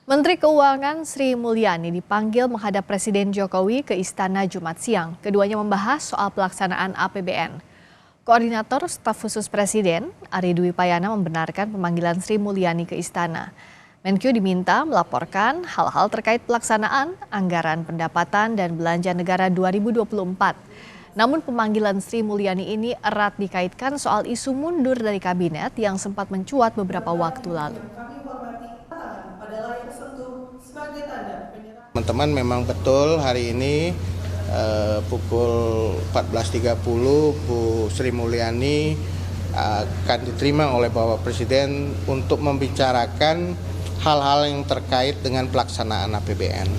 Menteri Keuangan Sri Mulyani dipanggil menghadap Presiden Jokowi ke Istana Jumat siang. Keduanya membahas soal pelaksanaan APBN. Koordinator Staf Khusus Presiden, Ari Dwi Payana membenarkan pemanggilan Sri Mulyani ke Istana. Menkyu diminta melaporkan hal-hal terkait pelaksanaan anggaran pendapatan dan belanja negara 2024. Namun pemanggilan Sri Mulyani ini erat dikaitkan soal isu mundur dari kabinet yang sempat mencuat beberapa waktu lalu. Teman-teman memang betul hari ini pukul 14.30 Bu Sri Mulyani akan diterima oleh Bapak Presiden untuk membicarakan hal-hal yang terkait dengan pelaksanaan APBN.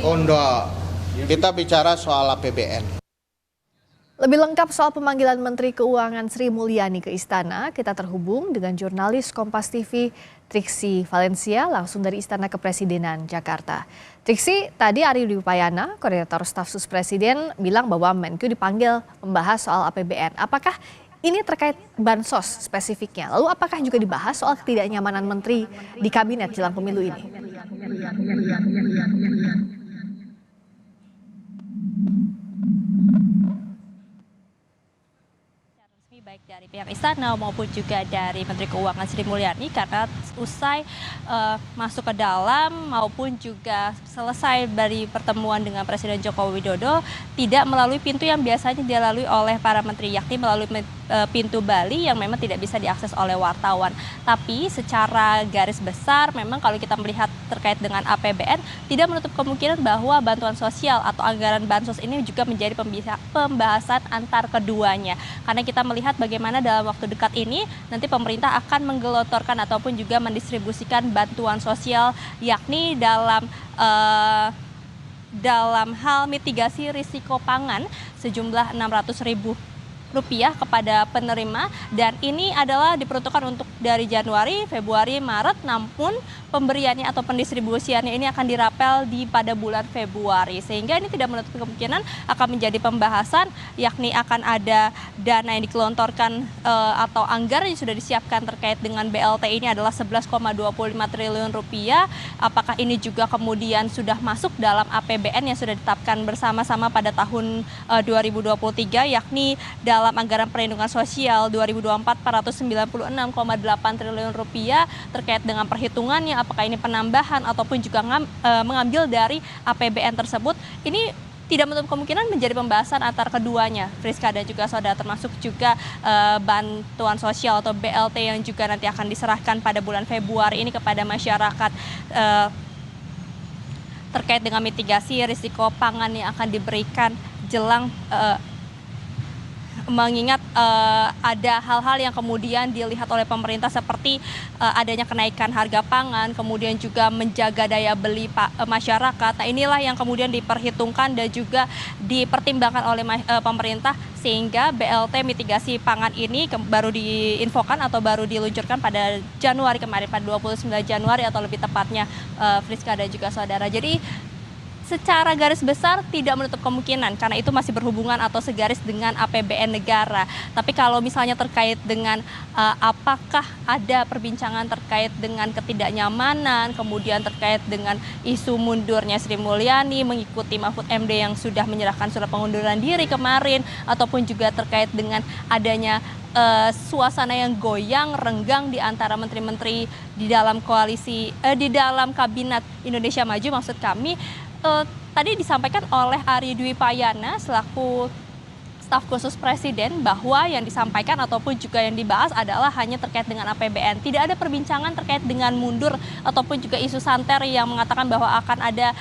Oh enggak, kita bicara soal APBN. Lebih lengkap soal pemanggilan Menteri Keuangan Sri Mulyani ke Istana, kita terhubung dengan jurnalis Kompas TV Triksi Valencia langsung dari Istana Kepresidenan Jakarta. Triksi, tadi Ari Dwi Payana, Koordinator Staf Khusus Presiden, bilang bahwa Menkyu dipanggil membahas soal APBN. Apakah ini terkait bansos spesifiknya? Lalu apakah juga dibahas soal ketidaknyamanan menteri di kabinet jelang pemilu ini? Baik dari pihak Istana maupun juga dari Menteri Keuangan Sri Mulyani, karena usai masuk ke dalam maupun juga selesai dari pertemuan dengan Presiden Joko Widodo tidak melalui pintu yang biasanya dilalui oleh para menteri, yakni melalui pintu Bali yang memang tidak bisa diakses oleh wartawan. Tapi secara garis besar memang kalau kita melihat terkait dengan APBN tidak menutup kemungkinan bahwa bantuan sosial atau anggaran bansos ini juga menjadi pembahasan antar keduanya. Karena kita melihat bagaimana dalam waktu dekat ini nanti pemerintah akan menggelontorkan ataupun juga mendistribusikan bantuan sosial, yakni dalam hal mitigasi risiko pangan sejumlah Rp600.000 kepada penerima, dan ini adalah diperuntukkan untuk dari Januari, Februari, Maret, namun pemberiannya atau pendistribusiannya ini akan dirapel pada bulan Februari, sehingga ini tidak menutup kemungkinan akan menjadi pembahasan, yakni akan ada dana yang dikelontorkan atau anggaran yang sudah disiapkan terkait dengan BLT ini adalah Rp11,25 triliun. Apakah ini juga kemudian sudah masuk dalam APBN yang sudah ditetapkan bersama-sama pada tahun 2023, yakni dalam anggaran perlindungan sosial 2024 Rp496,8 triliun terkait dengan perhitungannya apakah ini penambahan ataupun juga mengambil dari APBN tersebut. Ini tidak menutup kemungkinan menjadi pembahasan antar keduanya, Friska dan juga saudara, termasuk juga bantuan sosial atau BLT yang juga nanti akan diserahkan pada bulan Februari ini kepada masyarakat terkait dengan mitigasi risiko pangan yang akan diberikan jelang mengingat ada hal-hal yang kemudian dilihat oleh pemerintah seperti adanya kenaikan harga pangan, kemudian juga menjaga daya beli masyarakat. Nah, inilah yang kemudian diperhitungkan dan juga dipertimbangkan oleh pemerintah, sehingga BLT mitigasi pangan ini baru diinfokan atau baru diluncurkan pada Januari kemarin, pada 29 Januari atau lebih tepatnya, Friska dan juga saudara. Jadi secara garis besar tidak menutup kemungkinan karena itu masih berhubungan atau segaris dengan APBN negara. Tapi kalau misalnya terkait dengan apakah ada perbincangan terkait dengan ketidaknyamanan, kemudian terkait dengan isu mundurnya Sri Mulyani mengikuti Mahfud MD yang sudah menyerahkan surat pengunduran diri kemarin, ataupun juga terkait dengan adanya suasana yang goyang renggang di antara menteri-menteri di dalam koalisi di dalam kabinet Indonesia Maju, maksud kami. Tadi disampaikan oleh Ari Dwi Payana selaku Staf Khusus Presiden bahwa yang disampaikan ataupun juga yang dibahas adalah hanya terkait dengan APBN. Tidak ada perbincangan terkait dengan mundur ataupun juga isu santer yang mengatakan bahwa akan ada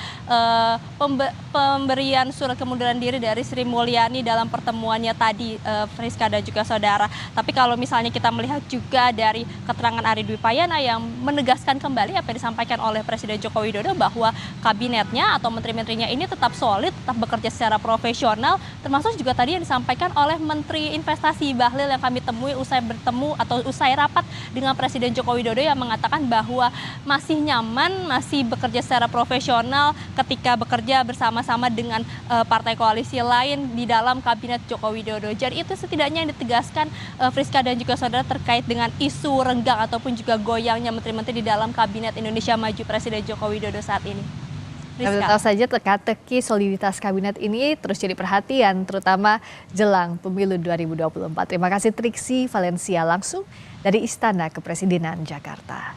pemberian surat pengunduran diri dari Sri Mulyani dalam pertemuannya tadi, Friska dan juga saudara. Tapi kalau misalnya kita melihat juga dari keterangan Ari Dwi Payana yang menegaskan kembali apa yang disampaikan oleh Presiden Joko Widodo bahwa kabinetnya atau menteri-menterinya ini tetap solid, tetap bekerja secara profesional, termasuk juga tadi yang disampaikan disampaikan oleh Menteri Investasi Bahlil yang kami temui usai bertemu atau usai rapat dengan Presiden Joko Widodo, yang mengatakan bahwa masih nyaman, masih bekerja secara profesional ketika bekerja bersama-sama dengan partai koalisi lain di dalam kabinet Joko Widodo. Jadi itu setidaknya yang ditegaskan Friska dan juga saudara terkait dengan isu renggang ataupun juga goyangnya menteri-menteri di dalam kabinet Indonesia Maju Presiden Joko Widodo saat ini. Kita tahu saja teka-teki soliditas kabinet ini terus jadi perhatian, terutama jelang pemilu 2024. Terima kasih Triksi Valencia langsung dari Istana Kepresidenan Jakarta.